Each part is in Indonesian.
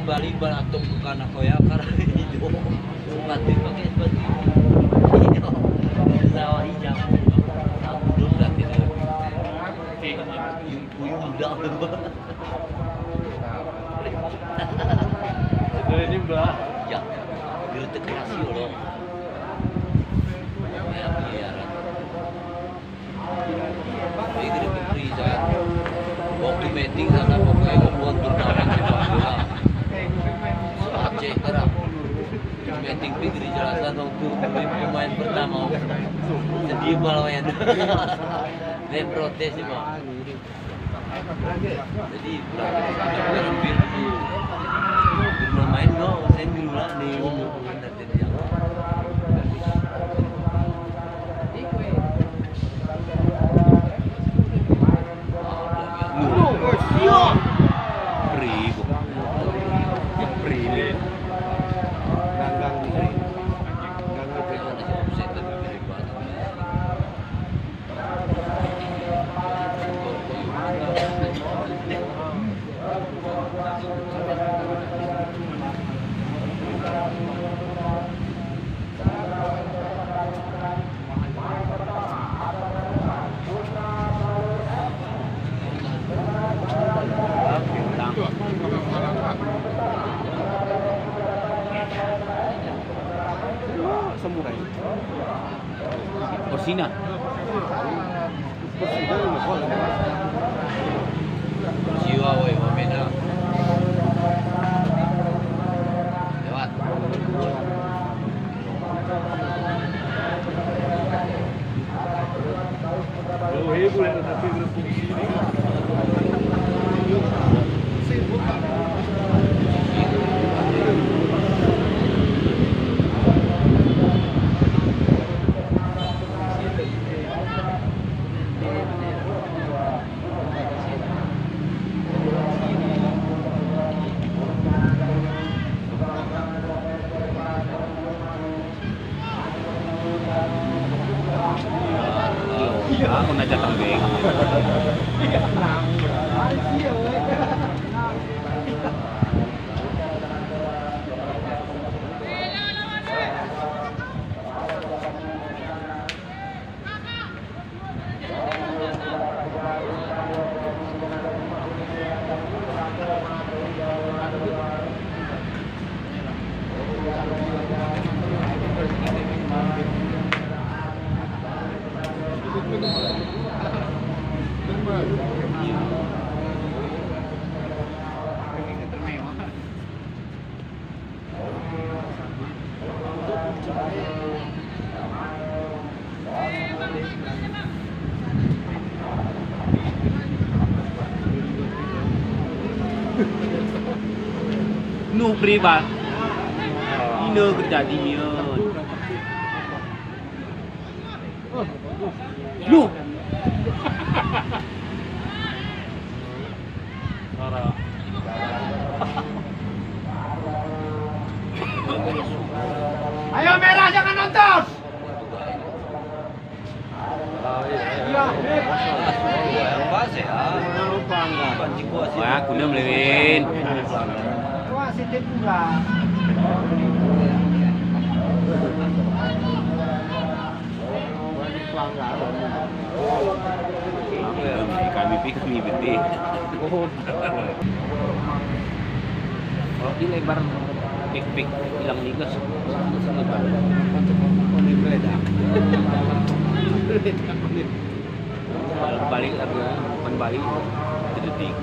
Bali balatok bukan ako ya karena itu sepatu pakai sepatu ini sawah hijau aku belum berarti udah Sebenarnya ini belah ya integrasi loh ya biaran ini gede beri saya waktu meeting sana pokoknya membuat turnamen sepak bola Aceh kerap meeting di jelasan waktu pemain pertama sedih balawan dia protes sih bang jadi hampir main no saya dulu lah di samurai. Orsina. Jiwa woi beda. Lewat. Oh, heboh ya tapi berfungsi ini. Aku ngajak kambing. Nu privat. Ini kerja di Mion. Nu. Ayo merah jangan nonton. Pas ya. Wah, aku udah melewin. Wah, situ pula. Kami bete. Kalau di lebar pik hilang ligas lebar. Balik lagi, balik detik.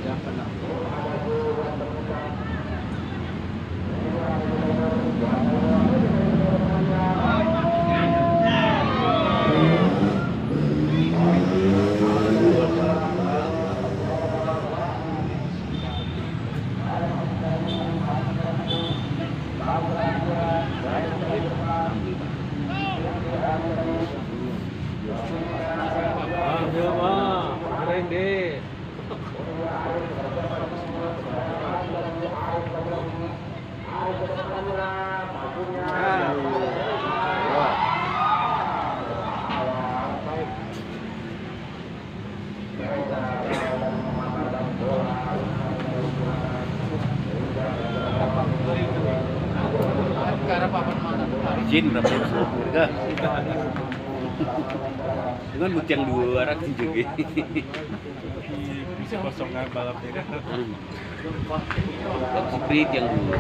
Udah pernah. Keren deh. Izin berapa mereka? Dengan butiang dua orang sih juga. Bisa kosongan balapnya kan. Sprint yang dua.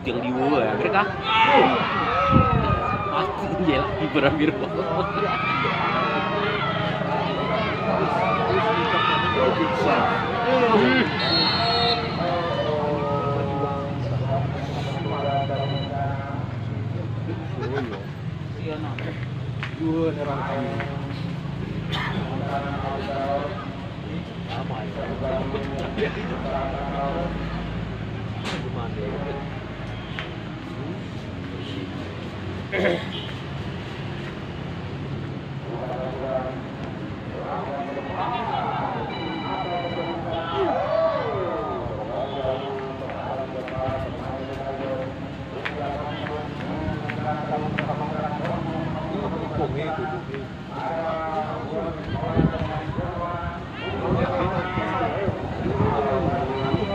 Yang di dua ya mereka. Pasti dia lagi berakhir. Dua orang kami.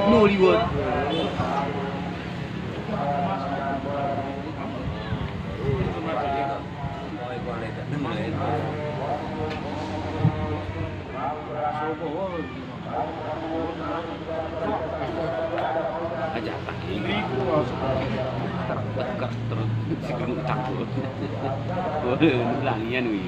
No reward. Aja lagi. Tegak terus segera takut. Langian wi.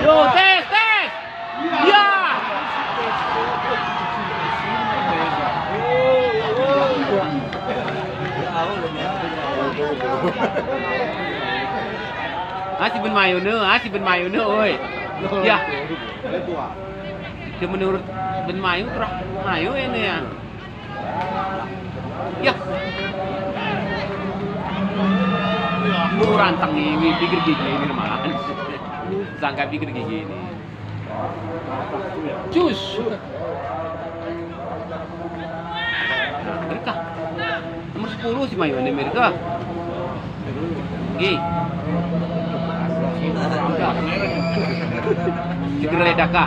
Yo, tes, tes. Ya. Si Ben Mayu oi. Ya. Dia menurut Ben Mayu terah Mayu ini ya. Ya. Rantang ini pikir gigi ini malah. Sangka pikir gigi ini. Cus. Mereka. Nomor 10 si Mayu ini mereka. Gi. Segera ledaka.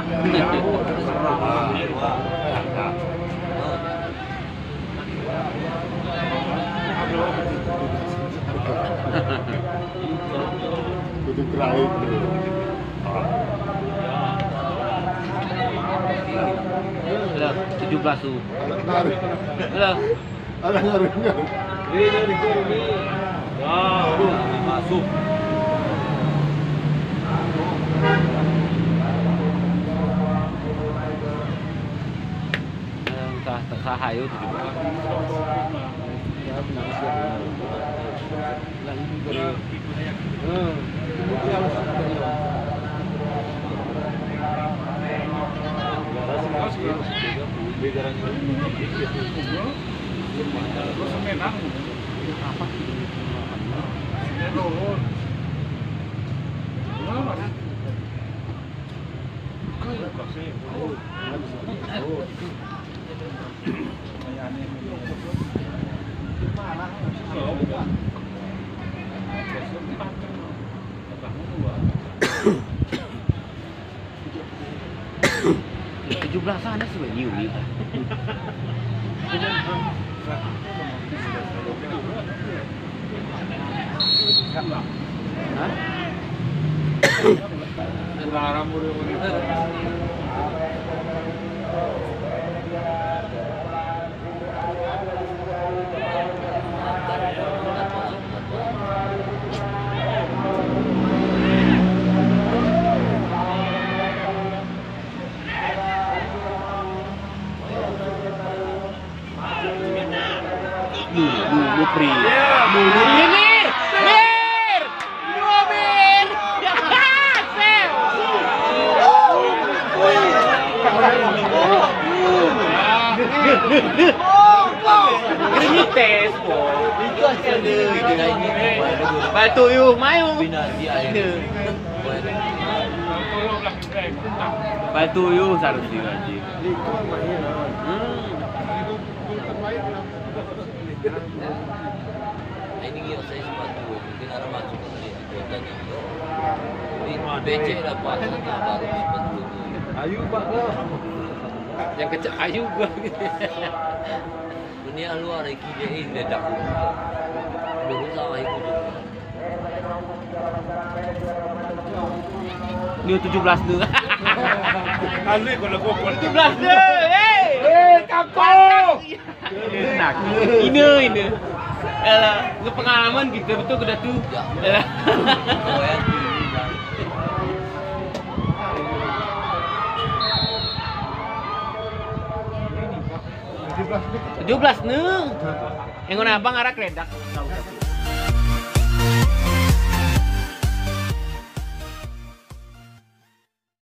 Itu terakhir. Udah 17 tuh. Narik. Udah. Ada narik. Ini. Masuk. Tak hayu tuh juga. Tujuh belas sana sih New nih. Mupri. Mir. Mir. Ya, Sel. Ini tes, boy. Itu hasil dari ini. Batu yuk, mayu. Binasi air. Batu yuk seharusnya lagi. Nah, ini yang saya sepatu, mungkin ada masuk ke dari kotanya. Ini BC lah Pak, sana baru sepatu. Ayo Pak kau. Yang kecil ayu gua. Dunia luar iki dia ini ledak. Dulu sama itu juga. Ini 17 tuh. Alih kalau kau 17 tuh. Hei, kampung. enak. Ini. Pengalaman gitu betul udah tuh. Ya. Oh ya. 17 nih. Yang ngona abang arah keredak.